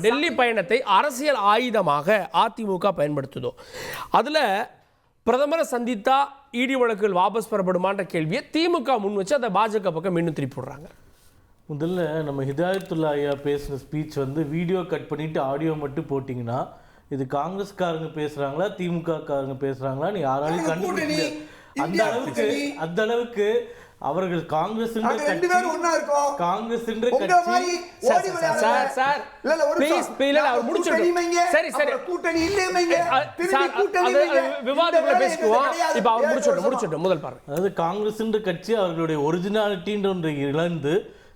டெல்லி பயணத்தை அரசியல் ஆயுதமாக அதிமுக பயன்படுத்துதோ, அதில் பிரதமரை சந்தித்தா இடி வழக்குகள் வாபஸ் பெறப்படுமான்ற கேள்வியை திமுக முன் வச்சு அதை பாஜக பக்கம் மீண்டும் திருப்பி விடுறாங்க. முதல்ல நம்ம ஹிதாயத்துல்லா ஐயா பேசின ஸ்பீச் வந்து வீடியோ கட் பண்ணிட்டு ஆடியோ மட்டும் போட்டிங்கன்னா இது காங்கிரஸ்காரங்க பேசுறாங்களா திமுக காரங்க பேசுறாங்களான்னு யாராலையும் கண்டுபிடிக்க முடியாது. அந்த அளவுக்கு அவர்கள் காங்கிரஸ் கட்சி அவர்களுடைய ஒரிஜினாலிட்டின்ற ஒன்றை இழந்து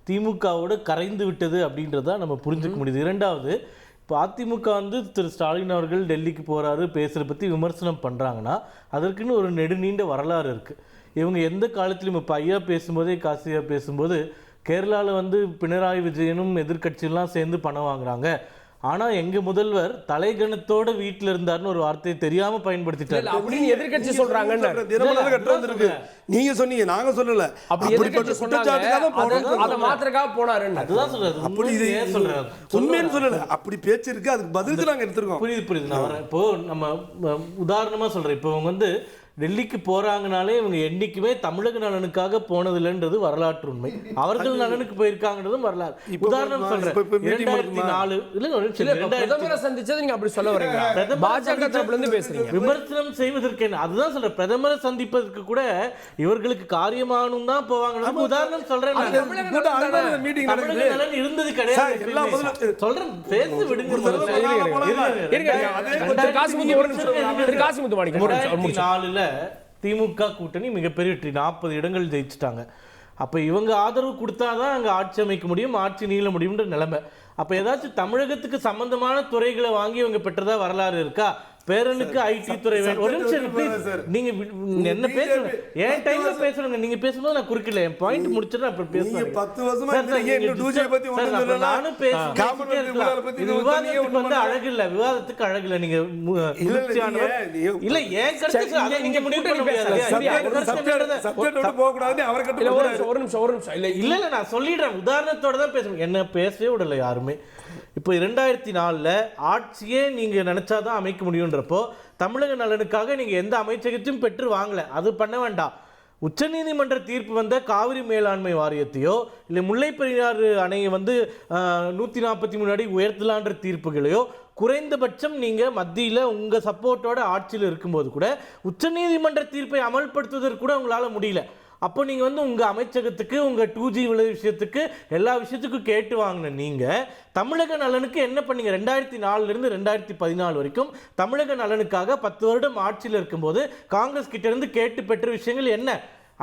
திமுகவோட கரைந்து விட்டது அப்படின்றத நம்ம புரிஞ்சுக்க முடியுது. இரண்டாவது, இப்போ அதிமுக வந்து திரு ஸ்டாலின் அவர்கள் டெல்லிக்கு போகிறாரு பேசுகிறத பற்றி விமர்சனம் பண்ணுறாங்கன்னா அதற்குன்னு ஒரு நெடுநீண்ட வரலாறு இருக்குது. இவங்க எந்த காலத்திலும் இப்போ ஐயா பேசும்போதே காசியா பேசும்போது கேரளாவில் வந்து பினராயி விஜயனும் எதிர்கட்சியெல்லாம் சேர்ந்து பணம் வாங்குறாங்க, ஆனால் எங்கள் முதல்வர் தலைகணத்தோட வீட்டில் இருந்தாருன்னு ஒரு வார்த்தையை தெரியாமல் பயன்படுத்திட்டாரு அப்படின்னு எதிர்கட்சி சொல்கிறாங்க. நீங்க சொன்னீங்க, நாங்க சொல்லல. உண்மைன்னு சொல்லல, அப்படி பேச்சு இருக்கு, அதுக்கு பதிலுக்கு நாங்க எடுத்துருக்கோம். புரியுது. நான் இப்போ நம்ம உதாரணமா சொல்றேன், இப்போ இவங்க வந்து டெல்லிக்கு போறாங்கனாலே இவங்க என்னைக்குமே தமிழக நலனுக்காக போனதில்லைன்றது வரலாற்று உண்மை. அவர்கள் நலனுக்கு போயிருக்காங்கன்றதும் வரலாறு. உதாரணம் சொல்றேன், 2004 பிரதமரை சந்திச்சது நீங்க அப்படி சொல்ல வரீங்க, பாஜக தரப்புல இருந்து பேசுறீங்க. விமர்சனம் செய்வதற்கு என்ன, அதுதான் சொல்றேன். பிரதமரை சந்திப்பதற்கு கூட இவர்களுக்கு காரியமானும் தான் போவாங்க. உதாரணம் சொல்றேன், தமிழக நலன் இருந்தது கிடையாது சொல்றேன். பேசி விடுங்க. 2004 திமுக கூட்டணி மிகப்பெரிய வெற்றி, 40 இடங்கள் ஜெயிச்சுட்டாங்க. அப்போ இவங்க ஆதரவு கொடுத்தாதான் அங்கே ஆட்சி அமைக்க முடியும், ஆட்சி நீள முடியும்ன்ற நிலைமை. அப்போ ஏதாச்சும் தமிழகத்துக்கு சம்பந்தமான துறைகளை வாங்கி இவங்க பெற்றதா வரலாறு இருக்கா? பேரனுக்கு ஐடி துறை வேணும். ஒரு நிமிஷம் நீங்க என்ன பேசுறீங்க, என் டைம்ல பேசுறீங்க. நீங்க பேசும்போது நான் குறுக்கல, என் பாயிண்ட் முடிச்சிட்டு அப்புறம் பேசுறேன். 10 வருஷமா நானும் விவாதத்துக்கு வந்து அழகு இல்ல, விவாதத்துக்கு அழகு இல்ல. நீங்க இல்ல ஏன் கருத்து நீங்க முடிவு பண்ண முடியாது. இல்ல நான் சொல்லிடுறேன், உதாரணத்தோட தான் பேசுறேன், என்ன பேசவே விடல யாருமே. இப்போ 2004 ஆட்சியே நீங்கள் நினச்சாதான் அமைக்க முடியுன்றப்போ தமிழக நலனுக்காக நீங்கள் எந்த அமைச்சகத்தையும் பெற்று வாங்கலை, அது பண்ண வேண்டாம். உச்சநீதிமன்ற தீர்ப்பு வந்த காவிரி மேலாண்மை வாரியத்தையோ இல்லை முல்லை பெரியாறு அணையை வந்து 143 அடி உயர்த்தலான்ற தீர்ப்புகளையோ குறைந்தபட்சம் நீங்கள் மத்தியில் உங்கள் சப்போர்ட்டோட ஆட்சியில் இருக்கும்போது கூட உச்சநீதிமன்ற தீர்ப்பை அமல்படுத்துவதற்கு கூட உங்களால் முடியல. அப்போ நீங்கள் வந்து உங்கள் அமைச்சகத்துக்கு உங்கள் 2G விஷயத்துக்கு எல்லா விஷயத்துக்கும் கேட்டு வாங்கின நீங்கள் தமிழக நலனுக்கு என்ன பண்ணீங்க? 2004 2014 வரைக்கும் தமிழக நலனுக்காக 10 வருடம் ஆட்சியில் இருக்கும்போது காங்கிரஸ் கிட்ட இருந்து கேட்டு பெற்ற விஷயங்கள் என்ன?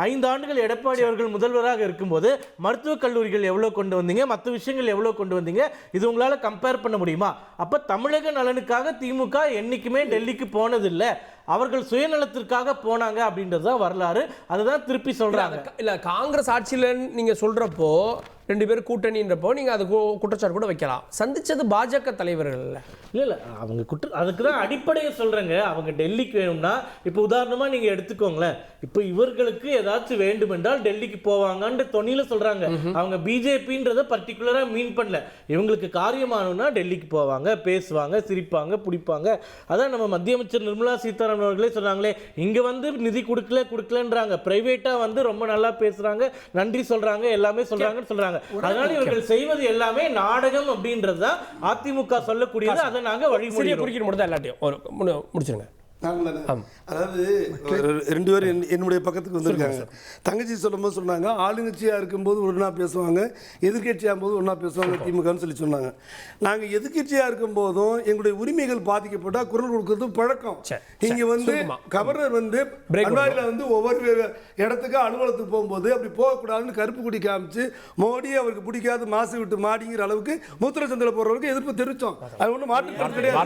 5 ஆண்டுகள் எடப்பாடி அவர்கள் முதல்வராக இருக்கும்போது மருத்துவக் கல்லூரிகள் எவ்வளோ கொண்டு வந்தீங்க, மற்ற விஷயங்கள் எவ்வளோ கொண்டு வந்தீங்க, இது உங்களால் கம்பேர் பண்ண முடியுமா? அப்போ தமிழக நலனுக்காக திமுக என்றைக்குமே டெல்லிக்கு போனதில்லை, அவர்கள் சுயநலத்திற்காக போனாங்க அப்படின்றது தான் வரலாறு. அதுதான் திருப்பி சொல்றாங்க. இல்ல காங்கிரஸ் ஆட்சியில் நீங்க சொல்றப்போ 2 பேர் கூட்டணின்றப்போ நீங்க அது குற்றச்சாட்டு கூட வைக்கலாம். சந்திச்சது பாஜக தலைவர்கள் இல்ல அவங்க அதுக்கு தான் அடிப்படையை சொல்றேங்க. அவங்க டெல்லிக்கு வேணும்னா இப்போ உதாரணமா நீங்க எடுத்துக்கோங்களேன், இப்போ இவர்களுக்கு ஏதாச்சும் வேண்டும் என்றால் டெல்லிக்கு போவாங்கன்ற தொனியில சொல்றாங்க. அவங்க பிஜேபின்றத பர்டிகுலரா மீன் பண்ணல. இவங்களுக்கு காரியமானும்னா டெல்லிக்கு போவாங்க, பேசுவாங்க, சிரிப்பாங்க, பிடிப்பாங்க. அதான் நம்ம மத்திய அமைச்சர் நிர்மலா சீதாராமன் அவர்களே சொன்னாங்களே, இங்க வந்து நிதி கொடுக்கலன்றாங்க, பிரைவேட்டா வந்து ரொம்ப நல்லா பேசுறாங்க, நன்றி சொல்றாங்க, எல்லாமே சொல்றாங்கன்னு சொல்றாங்க. அதனால இவர்கள் செய்வது எல்லாமே நாடகம் அப்படின்றதுதான் அதிமுக சொல்லக்கூடியது. அதை நாங்க வழிமுறையை குறிக்கிட்டு மட்டும் தான் எல்லாத்தையும் முடிச்சிருங்க. அதாவது 2 பேர் என்னுடைய பக்கத்துக்கு வந்திருக்காங்க. தங்கச்சி சொல்லும்போது சொன்னாங்க, ஆளுங்கட்சியாக இருக்கும்போது ஒன்றா பேசுவாங்க, எதிர்கட்சியாக போது ஒன்றா பேசுவாங்க திமுகன்னு சொல்லி சொன்னாங்க. நாங்கள் எதிர்கட்சியாக இருக்கும் போதும் எங்களுடைய உரிமைகள் பாதிக்கப்பட்டால் குரல் கொடுக்கறது பழக்கம். இங்கே வந்து கவர்னர் வந்து பன்வாரியில் வந்து ஒவ்வொரு இடத்துக்கு அலுவலகத்துக்கு போகும்போது அப்படி போகக்கூடாதுன்னு கருப்பு குடி காமிச்சு மோடி அவருக்கு பிடிக்காத மாசு விட்டு மாடிங்கிற அளவுக்கு மூத்திர சந்தில போறவருக்கு எதிர்ப்பு தெரிவித்தோம். அது ஒன்றும் மாற்று கிடையாது.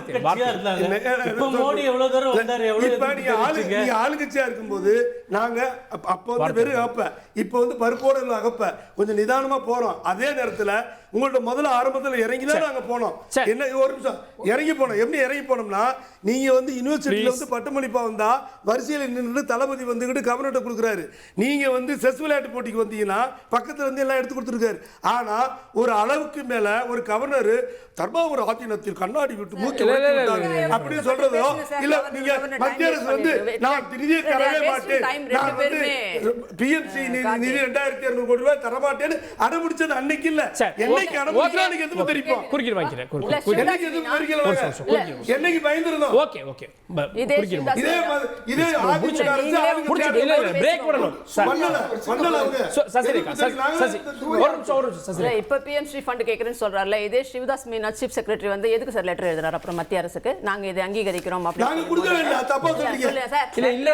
ஆளுங்கட்சியா இருக்கும்போது நாங்க அப்ப வந்து வெறும் அகப்ப, இப்ப வந்து பருப்போட அகப்ப கொஞ்சம் நிதானமா போறோம். அதே நேரத்தில் உங்கள்ட்ட முதல்ல ஆரம்பத்தில் இறங்கி தான் நாங்க போனோம். சரி. என்ன ஒரு நிமிஷம் இறங்கி போனோம். எப்படி இறங்கி போனோம்னா நீங்க வந்து யூனிவர்சிட்டியில வந்து பட்டமளிப்பா வந்தா வரிசையில் நின்று தளபதி வந்துகிட்டு கவர்னர்ட்ட கொடுக்குறாரு. நீங்க வந்து செஸ் விளையாட்டு போட்டிக்கு வந்தீங்கன்னா பக்கத்துல வந்து எல்லாம் எடுத்து கொடுத்துருக்காரு. ஆனா ஒரு அளவுக்கு மேல ஒரு கவர்னர் தர்மாபுர ஆதீனத்தில் கண்ணாடி விட்டு மூச்சு அப்படின்னு சொல்றதோ இல்ல நீங்க மத்திய அரசு வந்து நான் நிதியை தரவே மாட்டேன், நான் வந்து பிஎம்சி நிதி 2200 கோடி ரூபாய் தரமாட்டேன்னு அடம்பிடிச்சது அன்னைக்கு இல்ல. என்னைக்கு அடம்பிடிச்சா அன்னைக்கு எதுவும் தெரியும். குறுக்கிட்டு வாங்கிக்கிறேன். என்னைக்கு எதுவும் தெரியும். என்னைக்கு பயந்துருந்தோம். ஓகே ஓகே இதே இதே அதிமுக அரசு பிரேக் விடணும் சார். இப்ப பிஎம்சி ஃபண்ட் கேக்குறேன்னு சொல்றாருல, இதே சிவதாஸ் மீனா சீஃப் செக்ரட்டரி வந்து எதுக்கு சார் லெட்டர் எழுதுறாரு அப்புறம் மத்திய அரசுக்கு நாங்க இதை அங்கீகரிக்கிறோம் நாங்க கொடுக்க வேண்டாம் தப்பா சொல்றீங்க. இல்ல இல்ல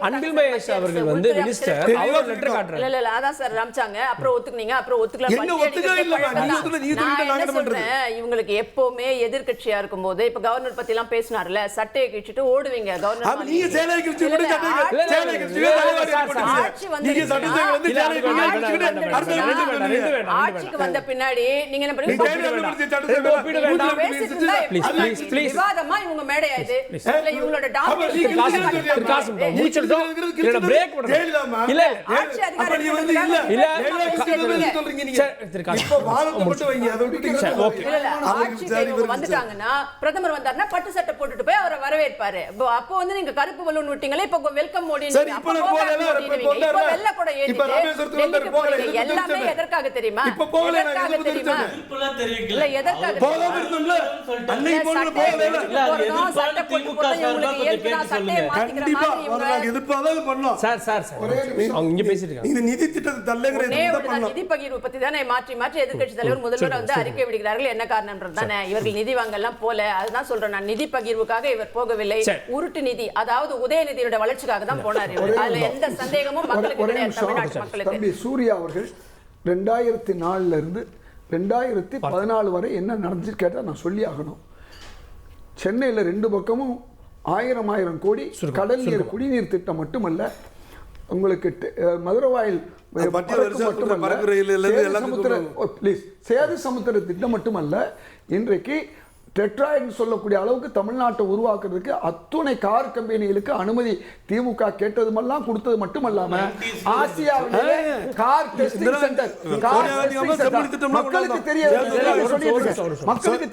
அன்பில் மகேஷ் அவர்கள் வந்து மினிஸ்டர் அவர் லெட்டர் காட்டுறாரு. இல்ல இல்ல அதான் சார் ராம்சாங்க அப்புறம் ஒத்துக்குனீங்க அப்புறம் ஒத்துக்கல. என்ன ஒத்துக்கவே இல்ல நீங்க ஒத்துக்கல நீங்க சொல்லிட்டு நாங்க என்ன பண்றது. இவங்களுக்கு எப்பவுமே எதிர்க்கட்சியா இருக்கும்போது இப்ப கவர்னர் பத்தி எல்லாம் பேசினார்ல, சட்டையை கிழிச்சிட்டு ஓடுவீங்க கவர்னர். அப்ப நீங்க சேலையை கிழிச்சு விட்டு சேலையை கிழிச்சு நீங்க சட்டத்தை வந்து சேலையை கிழிச்சிட்டு ஆட்சிக்கு வந்த பின்னாடி நீங்க என்ன பண்ணீங்க? விவாதமா இவங்க மேடை ஆயிடுது. இல்ல இவங்களோட பிரேக் இல்ல ஆட்சி அப்ப நீ வந்து இல்ல இல்ல சொல்றீங்க நீங்க இப்ப வாதத்தை மட்டும் வைங்க அதை விட்டுட்டீங்க. ஓகே ஆட்சி வந்துட்டாங்கன்னா பிரதமர் வந்தாருன்னா பட்டு சட்டை போட்டுட்டு போய் அவரை வரவேற்பாரு. அப்போ வந்து நீங்க கருப்பு பலூன் விட்டீங்களே, இப்ப வெல்கம் மோடி இப்ப வெள்ள கூட ஏறிட்டு எல்லாமே எதற்காக தெரியுமா? இப்ப போகல எதற்காக தெரியுமா? இல்ல எதற்காக போகாம இருந்தோம்ல அன்னைக்கு போகல போகல சட்டை போட்டு போட்டா இவங்களுக்கு ஏற்கனவே சட்டையை மாத்திக்கிற மாதிரி நாங்க எதிர்ப்பாதான் பண்ணோம். சார் சார் அவங்க இங்க பேசிட்டு இருக்காங்க. இந்த நிதி திட்டத்தை தள்ளுங்கற இத பண்ணோம். நிதி பகிர்வு பத்தி தானே மாற்றி மாற்றி எதிர்க்கட்சி தலைவர் முதல்வர் வந்து அறிக்கை விடுகிறார்கள். என்ன காரணம்ன்றது தானே இவர்கள் நிதி வாங்கலாம் போல. அதுதான் சொல்றேன் நான், நிதி பகிர்வுக்காக இவர் போகவில்லை, உருட்டு நிதி அதாவது உதயநிதியோட வளர்ச்சிக்காக தான் போனார். அதுல எந்த சந்தேகமும் மக்களுக்கு கிடையாது, தமிழ்நாட்டு மக்களுக்கு. தம்பி சூர்யா அவர்கள் 2004 இருந்து 2014 வரை என்ன நடந்துச்சு கேட்டா நான் சொல்லி ஆகணும். சென்னையில் 2 பக்கமும் 1000 கோடி கடல் நீர் குடிநீர் திட்டம் மட்டுமல்ல, உங்களுக்கு மதுரவாயில் சேது சமுத்திர திட்டம் மட்டுமல்ல, இன்றைக்கு டெட்ராய்டு சொல்லக்கூடிய அளவுக்கு தமிழ்நாட்டை உருவாக்குறதுக்கு அத்துணை கார் கம்பெனிகளுக்கு அனுமதி திமுக கேட்டதுமெல்லாம் கொடுத்தது மட்டுமல்லாம ஆசியாவிலே கார் டெஸ்டிங் சென்டர் மக்களுக்கு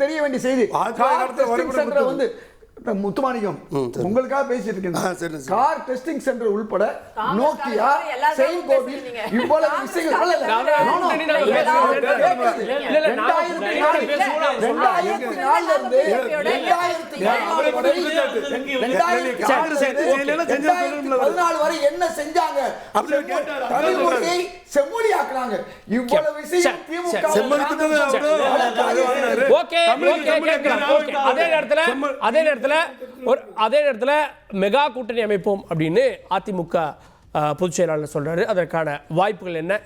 தெரிய வேண்டிய செய்தி. கார் டெஸ்டிங் சென்டர் வந்து முத்துமாணிக்கம் உங்களுக்காக பேசிட்டு இருக்கேன். கார் டெஸ்டிங் சென்டர் உள்பட நோக்கியா செயின்கோவில் இவ்வளவு விஷயங்கள் 2014 வரை என்ன செஞ்சாங்க? தமிழ் மொழியை செம்மொழி ஆக்குறாங்க. இவ்வளவு விஷயம் அதே நேரத்துல மெகா கூட்டணி அமைப்போம் அப்படின்னு அதிமுக பொதுச் செயலாளர் சொல்றாரு. அதற்கான வாய்ப்புகள் என்ன?